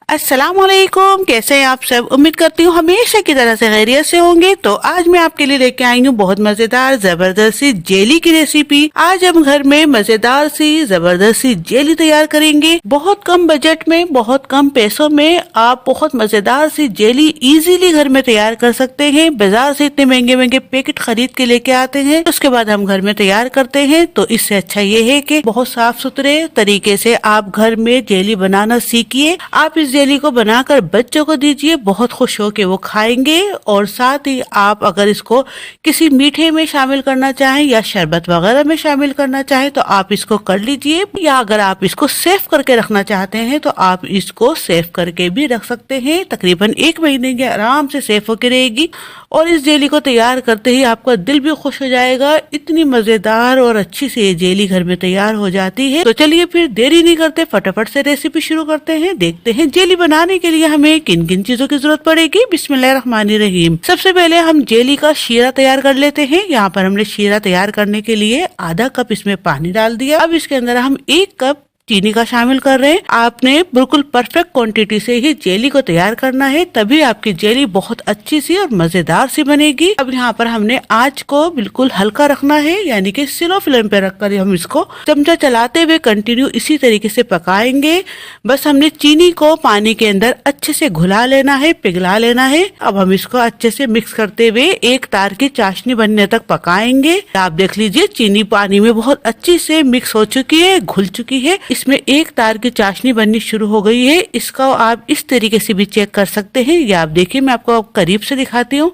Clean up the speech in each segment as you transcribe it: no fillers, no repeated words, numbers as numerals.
अस्सलाम वालेकुम, कैसे हैं आप सब। उम्मीद करती हूँ हमेशा की तरह से खैरियत से होंगे। तो आज मैं आपके लिए लेके आई हूँ बहुत मजेदार जबरदस्त सी जेली की रेसिपी। आज हम घर में मजेदार सी जबरदस्त सी जेली तैयार करेंगे। बहुत कम बजट में, बहुत कम पैसों में आप बहुत मजेदार सी जेली इजीली घर में तैयार कर सकते हैं। बाजार से इतने महंगे महंगे पैकेट खरीद के लेके आते हैं, उसके बाद हम घर में तैयार करते हैं। तो इससे अच्छा ये है कि बहुत साफ सुथरे तरीके से आप घर में जेली बनाना सीखिए। आप इस जेली को बनाकर बच्चों को दीजिए, बहुत खुश होकर वो खाएंगे। और साथ ही आप अगर इसको किसी मीठे में शामिल करना चाहें या शरबत वगैरह में शामिल करना चाहें तो आप इसको कर लीजिए, या अगर आप इसको सेव करके रखना चाहते हैं तो आप इसको सेव करके भी रख सकते हैं। तकरीबन 1 महीने के आराम से सेव होकर रहेगी। और इस जेली को तैयार करते ही आपका दिल भी खुश हो जाएगा। इतनी मजेदार और अच्छी से ये जेली घर में तैयार हो जाती है। तो चलिए फिर देरी नहीं करते, फटाफट से रेसिपी शुरू करते हैं। देखते हैं जेली बनाने के लिए हमें किन किन चीजों की जरूरत पड़ेगी। बिस्मिल्लाहिर्रहमानिर्रहीम। सबसे पहले हम जेली का शीरा तैयार कर लेते हैं। यहाँ पर हमने शीरा तैयार करने के लिए आधा कप इसमें पानी डाल दिया। अब इसके अंदर हम 1 कप चीनी का शामिल कर रहे हैं। आपने बिल्कुल परफेक्ट क्वांटिटी से ही जेली को तैयार करना है, तभी आपकी जेली बहुत अच्छी सी और मजेदार सी बनेगी। अब यहाँ पर हमने आंच को बिल्कुल हल्का रखना है, यानी कि स्लो फ्लेम पे रखकर हम इसको चमचा चलाते हुए कंटिन्यू इसी तरीके से पकाएंगे। बस हमने चीनी को पानी के अंदर अच्छे से घुला लेना है, पिघला लेना है। अब हम इसको अच्छे से मिक्स करते हुए एक तार की चाशनी बनने तक पकाएंगे। आप देख लीजिए चीनी पानी में बहुत अच्छी से मिक्स हो चुकी है, घुल चुकी है। इसमें एक तार की चाशनी बननी शुरू हो गई है। इसका आप इस तरीके से भी चेक कर सकते हैं। ये आप देखिए, मैं आपको करीब से दिखाती हूँ।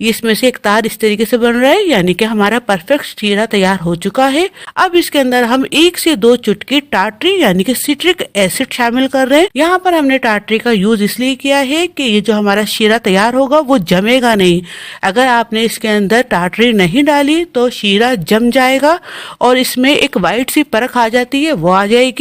इसमें से एक तार इस तरीके से बन रहा है, यानी कि हमारा परफेक्ट शीरा तैयार हो चुका है। अब इसके अंदर हम 1 से 2 चुटकी टाटरी यानी कि सिट्रिक एसिड शामिल कर रहे हैं। यहाँ पर हमने टाटरी का यूज इसलिए किया है कि ये जो हमारा शीरा तैयार होगा वो जमेगा नहीं। अगर आपने इसके अंदर टाटरी नहीं डाली तो शीरा जम जाएगा और इसमें एक वाइट सी परख आ जाती है, वो आ जाएगी।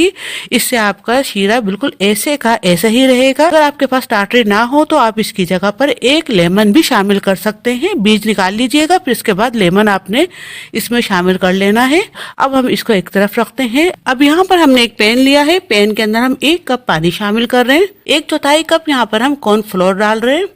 इससे आपका शीरा बिल्कुल ऐसे का ऐसा ही रहेगा। अगर आपके पास टाटरी ना हो तो आप इसकी जगह पर 1 लेमन भी शामिल कर सकते हैं। बीज निकाल लीजिएगा, फिर इसके बाद लेमन आपने इसमें शामिल कर लेना है। अब हम इसको एक तरफ रखते हैं। अब यहाँ पर हमने एक पैन लिया है। पैन के अंदर हम 1 कप पानी शामिल कर रहे हैं। 1/4 कप यहाँ पर हम कॉर्नफ्लोर डाल रहे हैं।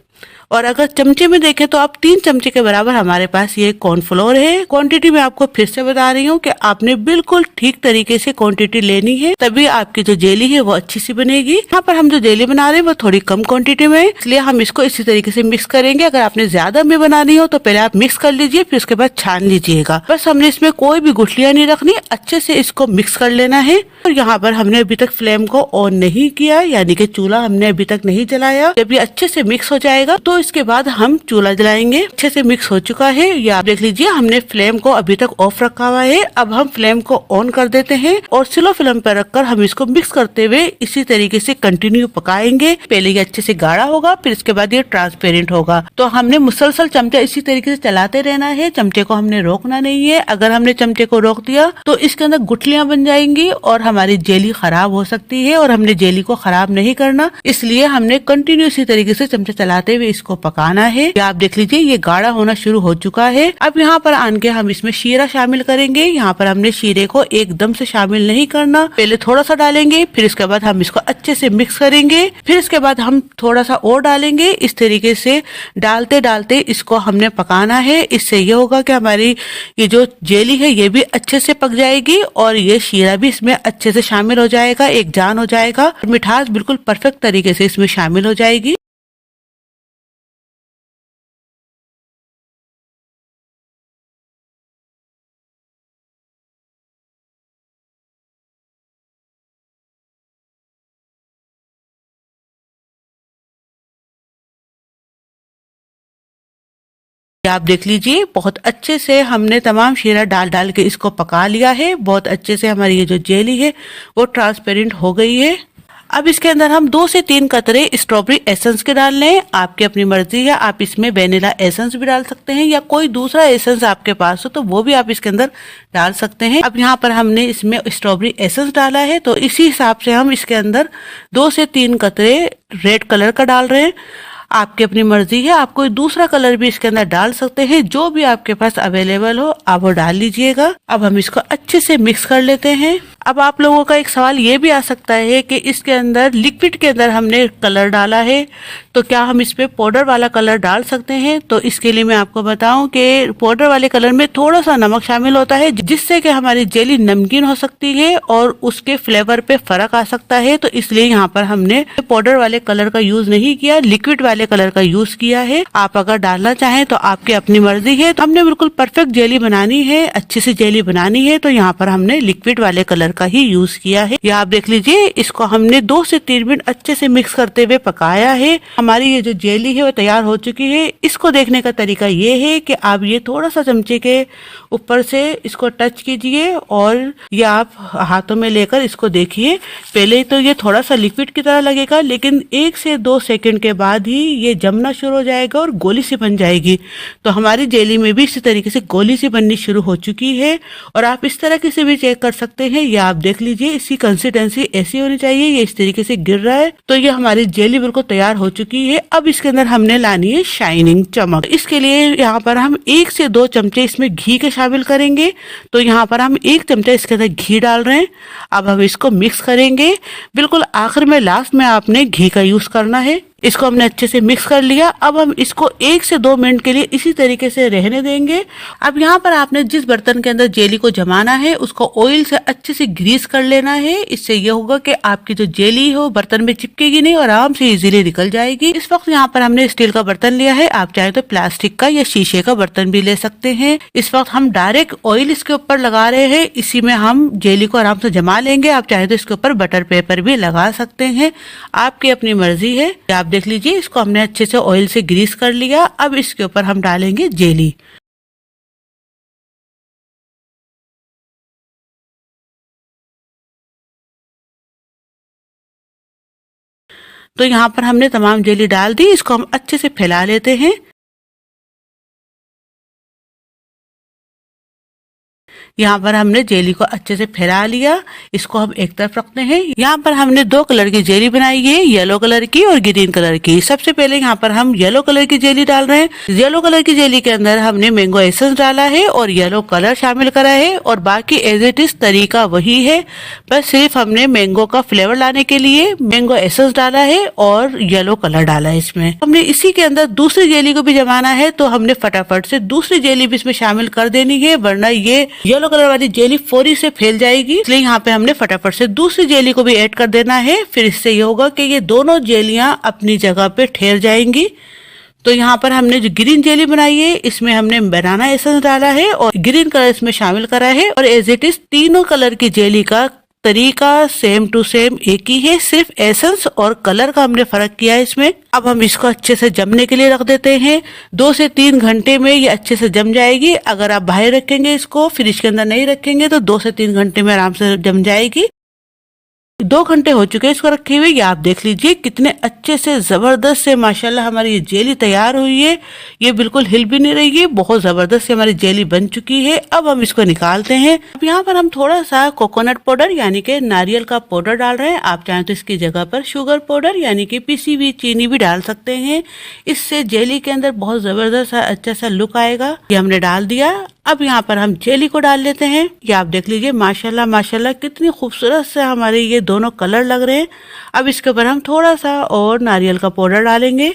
और अगर चमचे में देखें तो आप 3 चमचे के बराबर हमारे पास ये कॉर्नफ्लोर है। क्वांटिटी मैं आपको फिर से बता रही हूँ कि आपने बिल्कुल ठीक तरीके से क्वांटिटी लेनी है, तभी आपकी जो जेली है वो अच्छी सी बनेगी। यहाँ पर हम जो जेली बना रहे हैं वो थोड़ी कम क्वांटिटी में है, इसलिए हम इसको इसी तरीके से मिक्स करेंगे। अगर आपने ज्यादा में बनानी हो तो पहले आप मिक्स कर लीजिए, फिर उसके बाद छान लीजिएगा। बस हमने इसमें कोई भी गुठलियां नहीं रखनी, अच्छे से इसको मिक्स कर लेना है। और यहाँ पर हमने अभी तक फ्लेम को ऑन नहीं किया, यानी कि चूल्हा हमने अभी तक नहीं जलाया। जब ये अच्छे से मिक्स हो जाएगा तो इसके बाद हम चूल्हा जलाएंगे। अच्छे से मिक्स हो चुका है, ये आप देख लीजिए। हमने फ्लेम को अभी तक ऑफ रखा हुआ है। अब हम फ्लेम को ऑन कर देते हैं और स्लो फ्लेम पर रखकर हम इसको मिक्स करते हुए इसी तरीके से कंटिन्यू पकाएंगे। पहले ये अच्छे से गाढ़ा होगा, फिर इसके बाद ये ट्रांसपेरेंट होगा। तो हमने मुसलसल चमचा इसी तरीके से चलाते रहना है, चमचे को हमने रोकना नहीं है। अगर हमने चमचे को रोक दिया तो इसके अंदर गुठलियां बन जाएंगी और हमारी जेली खराब हो सकती है, और हमने जेली को खराब नहीं करना, इसलिए हमने कंटिन्यू इसी तरीके से चमचा चलाते हुए इसको पकाना है। आप देख लीजिए ये गाढ़ा होना शुरू हो चुका है। अब यहाँ पर आन के हम इसमें शीरा शामिल करेंगे। यहाँ पर हमने शीरे को एकदम से शामिल नहीं करना, पहले थोड़ा सा डालेंगे, फिर इसके बाद हम इसको अच्छे से मिक्स करेंगे, फिर इसके बाद हम थोड़ा सा और डालेंगे। इस तरीके से डालते डालते इसको हमने पकाना है। इससे ये होगा कि हमारी ये जो जेली है ये भी अच्छे से पक जाएगी और ये शीरा भी इसमें अच्छे से शामिल हो जाएगा, एक जान हो जाएगा। मिठास बिल्कुल परफेक्ट तरीके से इसमें शामिल हो जाएगी। आप देख लीजिए बहुत अच्छे से हमने तमाम शीरा डाल डाल के इसको पका लिया है। बहुत अच्छे से हमारी ये जो जेली है वो ट्रांसपेरेंट हो गई है। अब इसके अंदर हम 2 से 3 कतरे स्ट्रॉबेरी एसेंस के डाल लें। आपकी अपनी मर्जी है, आप इसमें वेनिला एसेंस भी डाल सकते हैं या कोई दूसरा एसेंस आपके पास हो तो वो भी आप इसके अंदर डाल सकते हैं। अब यहाँ पर हमने इसमें स्ट्रॉबेरी एसेंस डाला है तो इसी हिसाब से हम इसके अंदर 2 से 3 कतरे रेड कलर का डाल रहे हैं। आपकी अपनी मर्जी है, आप कोई दूसरा कलर भी इसके अंदर डाल सकते हैं, जो भी आपके पास अवेलेबल हो आप वो डाल लीजिएगा। अब हम इसको अच्छे से मिक्स कर लेते हैं। अब आप लोगों का एक सवाल ये भी आ सकता है कि इसके अंदर लिक्विड के अंदर हमने कलर डाला है, तो क्या हम इस पे पाउडर वाला कलर डाल सकते हैं? तो इसके लिए मैं आपको बताऊं कि पाउडर वाले कलर में थोड़ा सा नमक शामिल होता है, जिससे कि हमारी जेली नमकीन हो सकती है और उसके फ्लेवर पे फर्क आ सकता है। तो इसलिए यहाँ पर हमने पाउडर वाले कलर का यूज नहीं किया, लिक्विड वाले कलर का यूज किया है। आप अगर डालना चाहें तो आपकी अपनी मर्जी है। तो हमने बिल्कुल परफेक्ट जेली बनानी है, अच्छी सी जेली बनानी है, तो यहाँ पर हमने लिक्विड वाले कलर का ही यूज किया है। या आप देख लीजिए, इसको हमने 2 से 3 मिनट अच्छे से मिक्स करते हुए पकाया है। हमारी ये जो जेली है वो तैयार हो चुकी है। इसको देखने का तरीका ये है कि आप ये थोड़ा सा चमचे के ऊपर से इसको टच कीजिए और ये आप हाथों में लेकर इसको देखिए। पहले तो ये थोड़ा सा लिक्विड की तरह लगेगा, लेकिन 1 से 2 सेकंड के बाद ही ये जमना शुरू हो जाएगा और गोली सी बन जाएगी। तो हमारी जेली में भी इसी तरीके से गोली सी बननी शुरू हो चुकी है। और आप इस तरह से भी चेक कर सकते हैं। ये आप देख लीजिए, इसकी कंसिस्टेंसी ऐसी होनी चाहिए। ये इस तरीके से गिर रहा है, तो ये हमारी जेली बिल्कुल तैयार हो चुकी है। अब इसके अंदर हमने लानी है शाइनिंग, चमक। इसके लिए यहाँ पर हम 1 से 2 चमचे इसमें घी के शामिल करेंगे। तो यहाँ पर हम 1 चमचा इसके अंदर घी डाल रहे हैं। अब हम इसको मिक्स करेंगे। बिल्कुल आखिर में, लास्ट में आपने घी का यूज करना है। इसको हमने अच्छे से मिक्स कर लिया। अब हम इसको 1 से 2 मिनट के लिए इसी तरीके से रहने देंगे। अब यहाँ पर आपने जिस बर्तन के अंदर जेली को जमाना है उसको ऑयल से अच्छे से ग्रीस कर लेना है। इससे ये होगा कि आपकी जो जेली हो बर्तन में चिपकेगी नहीं और आराम से इजीली निकल जाएगी। इस वक्त यहाँ पर हमने स्टील का बर्तन लिया है, आप चाहे तो प्लास्टिक का या शीशे का बर्तन भी ले सकते हैं। इस वक्त हम डायरेक्ट ऑयल इसके ऊपर लगा रहे हैं, इसी में हम जेली को आराम से जमा लेंगे। आप चाहे तो इसके ऊपर बटर पेपर भी लगा सकते हैं, आपकी अपनी मर्जी है। आप देख लीजिए, इसको हमने अच्छे से ऑयल से ग्रीस कर लिया। अब इसके ऊपर हम डालेंगे जेली। तो यहाँ पर हमने तमाम जेली डाल दी। इसको हम अच्छे से फैला लेते हैं। यहाँ पर हमने जेली को अच्छे से फैला लिया। इसको हम एक तरफ रखते हैं। यहाँ पर हमने 2 कलर की जेली बनाई है, येलो कलर की और ग्रीन कलर की। सबसे पहले यहाँ पर हम येलो कलर की जेली डाल रहे हैं। येलो कलर की जेली के अंदर हमने मैंगो एसेंस डाला है और येलो कलर शामिल करा है, और बाकी एज इट इज तरीका वही है, बस सिर्फ हमने मैंगो का फ्लेवर लाने के लिए मैंगो एसेंस डाला है और येलो कलर डाला है। इसमें हमने इसी के अंदर दूसरी जेली को भी जमाना है, तो हमने फटाफट से दूसरी जेली भी इसमें शामिल कर देनी है, वरना ये येलो कलर वाली जेली फौरी से फैल जाएगी। इसलिए यहाँ पे हमने फटाफट से दूसरी जेली को भी ऐड कर देना है। फिर इससे ये होगा कि ये दोनों जेलियां अपनी जगह पे ठहर जाएंगी। तो यहाँ पर हमने जो ग्रीन जेली बनाई है इसमें हमने बनाना एसेंस डाला है और ग्रीन कलर इसमें शामिल करा है, और एज इट इज तीनों कलर की जेली का तरीका सेम टू सेम एक ही है, सिर्फ एसेंस और कलर का हमने फर्क किया है इसमें। अब हम इसको अच्छे से जमने के लिए रख देते हैं। 2 से 3 घंटे में ये अच्छे से जम जाएगी। अगर आप बाहर रखेंगे, इसको फ्रिज के अंदर नहीं रखेंगे, तो 2 से 3 घंटे में आराम से जम जाएगी। 2 घंटे हो चुके हैं इसको रखे हुए। ये आप देख लीजिए कितने अच्छे से जबरदस्त से माशाल्लाह हमारी ये जेली तैयार हुई है। ये बिल्कुल हिल भी नहीं रही है, बहुत जबरदस्त से हमारी जेली बन चुकी है। अब हम इसको निकालते हैं। अब यहाँ पर हम थोड़ा सा कोकोनट पाउडर यानी कि नारियल का पाउडर डाल रहे हैं। आप चाहें तो इसकी जगह पर शुगर पाउडर यानी कि पिसी हुई चीनी भी डाल सकते हैं। इससे जेली के अंदर बहुत जबरदस्त अच्छा सा लुक आएगा। ये हमने डाल दिया। अब यहाँ पर हम जेली को डाल लेते हैं। ये आप देख लीजिए माशाल्लाह माशाल्लाह कितनी खूबसूरत से हमारे ये दोनों कलर लग रहे हैं। अब इसके ऊपर हम थोड़ा सा और नारियल का पाउडर डालेंगे।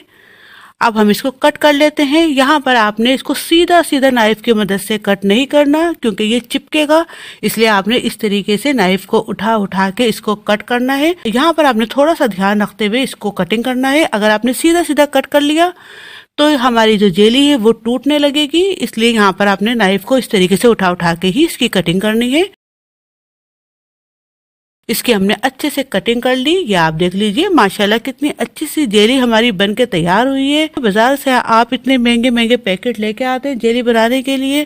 अब हम इसको कट कर लेते हैं। यहाँ पर आपने इसको सीधा सीधा नाइफ की मदद से कट नहीं करना, क्योंकि ये चिपकेगा, इसलिए आपने इस तरीके से नाइफ को उठा उठा के इसको कट करना है। यहाँ पर आपने थोड़ा सा ध्यान रखते हुए इसको कटिंग करना है। अगर आपने सीधा सीधा कट कर लिया तो हमारी जो जेली है वो टूटने लगेगी, इसलिए यहाँ पर आपने नाइफ को इस तरीके से उठा उठा के ही इसकी कटिंग करनी है। इसकी हमने अच्छे से कटिंग कर ली। ये आप देख लीजिए माशाल्लाह कितनी अच्छी सी जेली हमारी बन के तैयार हुई है। बाजार से आप इतने महंगे महंगे पैकेट लेके आते हैं जेली बनाने के लिए,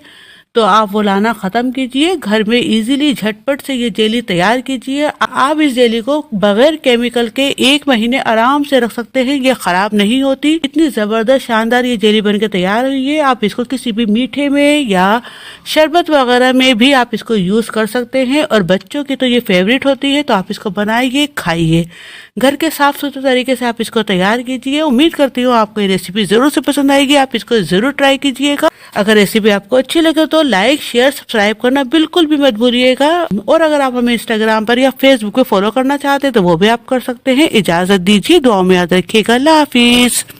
तो आप वो लाना खत्म कीजिए। घर में इजीली झटपट से ये जेली तैयार कीजिए। आप इस जेली को बगैर केमिकल के 1 महीने आराम से रख सकते हैं, ये खराब नहीं होती। इतनी जबरदस्त शानदार ये जेली बनके तैयार हुई है। आप इसको किसी भी मीठे में या शरबत वगैरह में भी आप इसको यूज कर सकते हैं, और बच्चों की तो ये फेवरेट होती है। तो आप इसको बनाइए, खाइए। घर के साफ सुथरे तरीके से आप इसको तैयार कीजिए। उम्मीद करती हूँ आपको ये रेसिपी जरूर से पसंद आएगी। आप इसको जरूर ट्राई कीजिएगा। अगर रेसिपी आपको अच्छी लगे तो लाइक शेयर सब्सक्राइब करना बिल्कुल भी मत भूलिएगा। और अगर आप हमें इंस्टाग्राम पर या फेसबुक पे फॉलो करना चाहते हैं तो वो भी आप कर सकते हैं। इजाजत दीजिए, दुआ में याद रखिएगा। अल्लाह हाफिज।